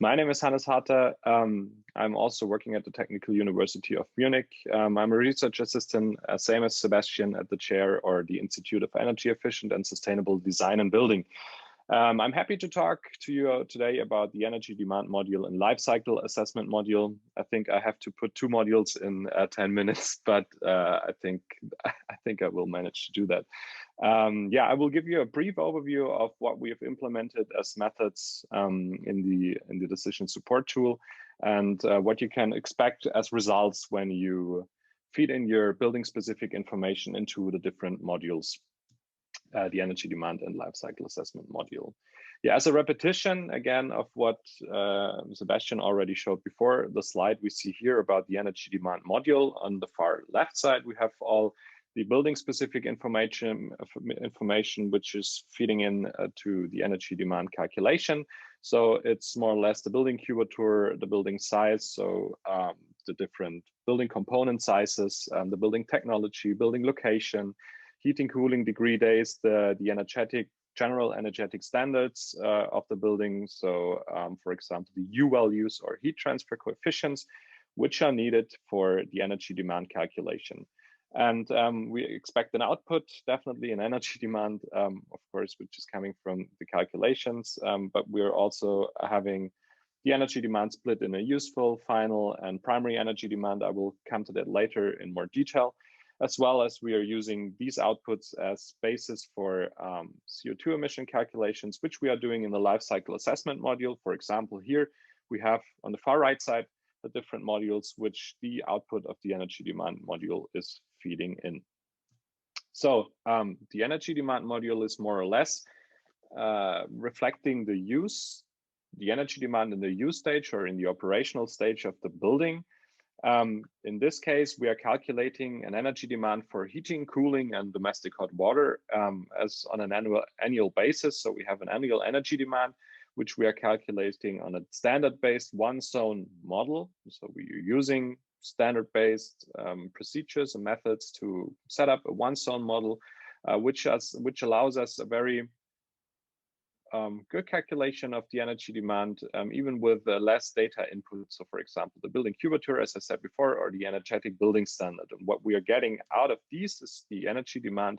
My name is Hannes Harter. I'm also working at the Technical University of Munich. I'm a research assistant, same as Sebastian, at the chair or the Institute of Energy Efficient and Sustainable Design and Building. I'm happy to talk to you today about the energy demand module and lifecycle assessment module. I think I have to put 2 modules in 10 minutes, but I think I will manage to do that. Yeah, I will give you a brief overview of what we have implemented as methods in the decision support tool, and what you can expect as results when you feed in your building specific information into the different modules. The energy demand and life cycle assessment module. Yeah, as a repetition again of what Sebastian already showed before, the slide we see here about the energy demand module. On the far left side, we have all the building specific information which is feeding in to the energy demand calculation. So it's more or less the building cubature, the building size, so the different building component sizes, the building technology, building location, heating, cooling, degree days, the general energetic standards of the building. So, for example, the U values or heat transfer coefficients, which are needed for the energy demand calculation. And we expect an output, definitely an energy demand, of course, which is coming from the calculations. But we're also having the energy demand split in a useful, final, and primary energy demand. I will come to that later in more detail, as well as we are using these outputs as basis for CO2 emission calculations, which we are doing in the life cycle assessment module. For example, here we have on the far right side the different modules which the output of the energy demand module is feeding in. So the energy demand module is more or less reflecting the energy demand in the use stage or in the operational stage of the building. In this case, we are calculating an energy demand for heating, cooling, and domestic hot water as on an annual basis. So we have an annual energy demand, which we are calculating on a standard-based one-zone model. So we are using standard-based procedures and methods to set up a one-zone model, which allows us a very good calculation of the energy demand, even with less data input. So for example, the building cubature, as I said before, or the energetic building standard. And what we are getting out of these is the energy demand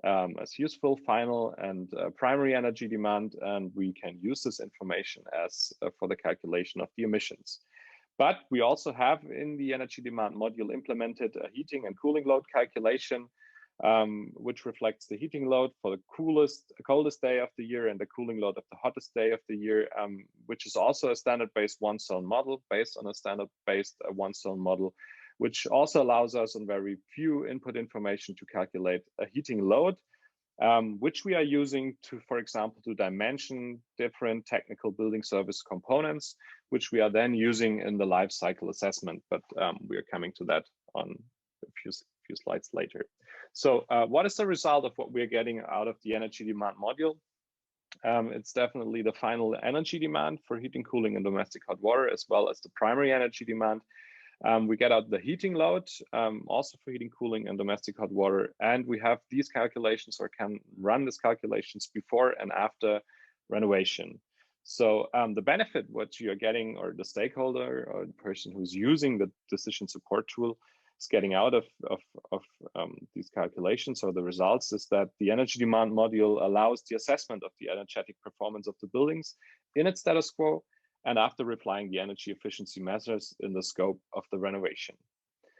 as useful, final, and primary energy demand. And we can use this information as for the calculation of the emissions. But we also have in the energy demand module implemented a heating and cooling load calculation, which reflects the heating load for the coldest day of the year and the cooling load of the hottest day of the year, which is also a standard-based one-zone model based on a standard-based one-zone model, which also allows us on very few input information to calculate a heating load, which we are using to, for example, to dimension different technical building service components, which we are then using in the life cycle assessment. But we are coming to that on a few slides later. So what is the result of what we're getting out of the energy demand module? It's definitely the final energy demand for heating, cooling, and domestic hot water, as well as the primary energy demand. We get out the heating load, also for heating, cooling, and domestic hot water. And we have these calculations, or can run these calculations before and after renovation. So the benefit what you're getting, or the stakeholder or the person who's using the decision support tool is getting out of these calculations, or the results, is that the energy demand module allows the assessment of the energetic performance of the buildings in its status quo, and after applying the energy efficiency measures in the scope of the renovation.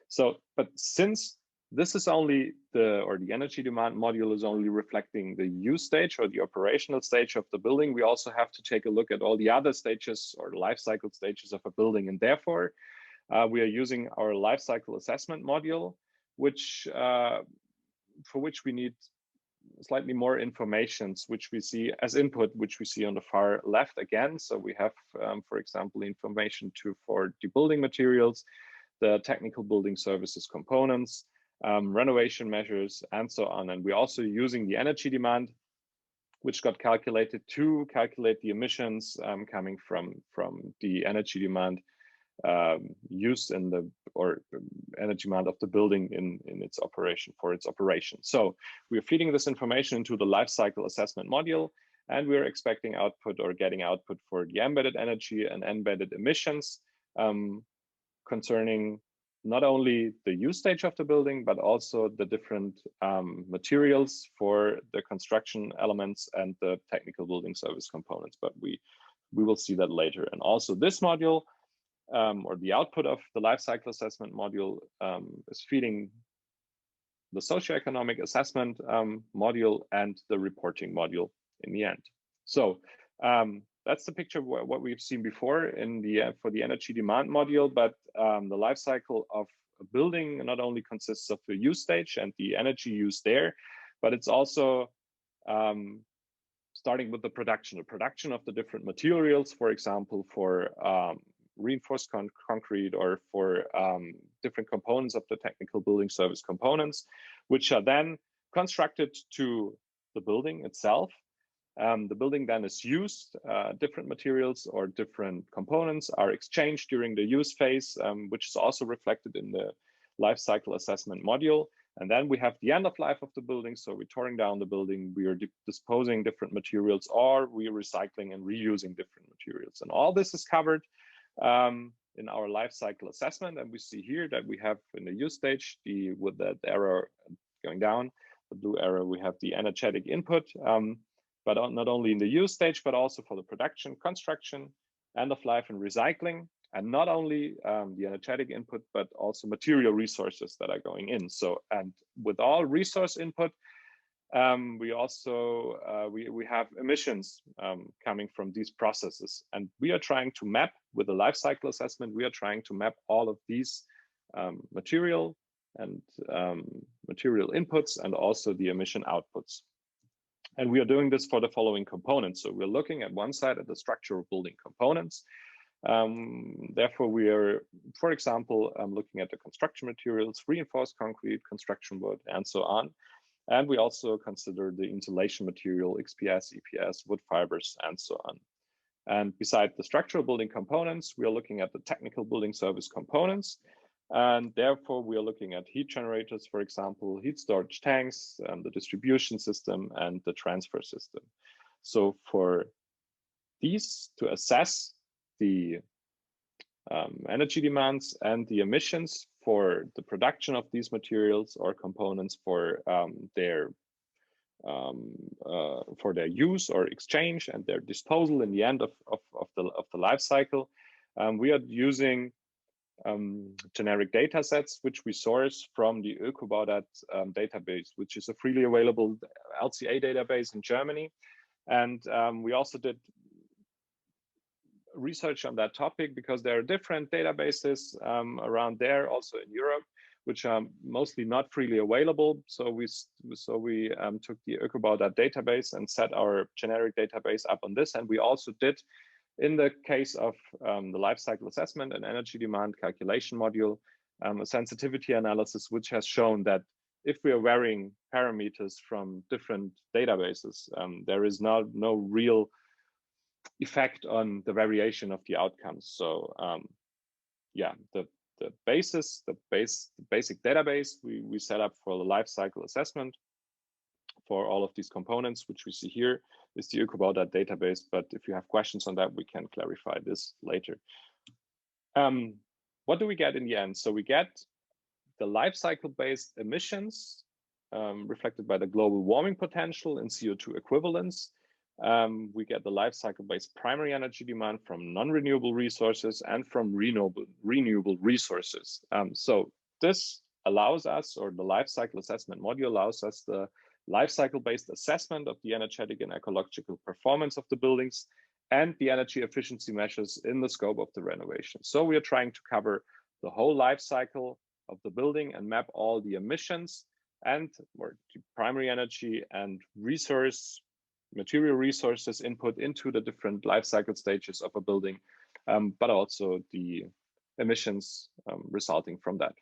So, but since this is only the energy demand module is only reflecting the use stage or the operational stage of the building, we also have to take a look at all the other stages or life cycle stages of a building. And therefore, we are using our life cycle assessment module, which for which we need slightly more information, which we see as input, which we see on the far left again. So we have, for example, information for the building materials, the technical building services components, renovation measures, and so on. And we're also using the energy demand, which got calculated to calculate the emissions coming from the energy demand used in the energy demand of the building in its operation, for its operation. So we are feeding this information into the life cycle assessment module, And we're expecting output or getting output for the embedded energy and embedded emissions concerning not only the use stage of the building, but also the different materials for the construction elements and the technical building service components. But we will see that later. And also this module, or the output of the lifecycle assessment module, is feeding the socio-economic assessment module and the reporting module in the end. So that's the picture of what we've seen before in the for the energy demand module, but the life cycle of a building not only consists of the use stage and the energy used there, but it's also starting with the production of the different materials, for example, for reinforced concrete or for different components of the technical building service components, which are then constructed to the building itself. The building then is used, different materials or different components are exchanged during the use phase, which is also reflected in the life cycle assessment module. And then we have the end of life of the building. So we're tearing down the building, we are disposing different materials, or we are recycling and reusing different materials. And all this is covered in our life cycle assessment. And we see here that we have in the use stage, with that arrow going down, the blue arrow, we have the energetic input, but not only in the use stage, but also for the production, construction, end of life and recycling. And not only the energetic input, but also material resources that are going in. So, and with all resource input, we also we have emissions coming from these processes, and we are trying to map with the life cycle assessment. We are trying to map all of these material and material inputs and also the emission outputs. And we are doing this for the following components. So we're looking at one side at the structural building components. Therefore, we are, for example, looking at the construction materials, reinforced concrete, construction wood, and so on. And we also consider the insulation material, XPS, EPS, wood fibers, and so on. And beside the structural building components, we are looking at the technical building service components. And therefore, we are looking at heat generators, for example, heat storage tanks, the distribution system, and the transfer system. So for these to assess the energy demands and the emissions for the production of these materials or components for their use or exchange and their disposal in the end of the life cycle, we are using generic data sets which we source from the EERAdata database, which is a freely available LCA database in Germany. And we also did research on that topic because there are different databases around there, also in Europe, which are mostly not freely available. So we took the EERAdata database and set our generic database up on this. And we also did, in the case of the life cycle assessment and energy demand calculation module, a sensitivity analysis, which has shown that if we are varying parameters from different databases, there is no real effect on the variation of the outcomes. So yeah, the basic database we set up for the life cycle assessment for all of these components, which we see here, is the EERAdata database. But if you have questions on that, we can clarify this later. What do we get in the end? So we get the life cycle based emissions reflected by the global warming potential in CO2 equivalents. We get the life cycle based primary energy demand from non-renewable resources and from renewable resources. So this allows us, or the life cycle assessment module allows us, the life cycle based assessment of the energetic and ecological performance of the buildings and the energy efficiency measures in the scope of the renovation. So we are trying to cover the whole life cycle of the building and map all the emissions and or primary energy and material resources input into the different life cycle stages of a building, but also the emissions resulting from that.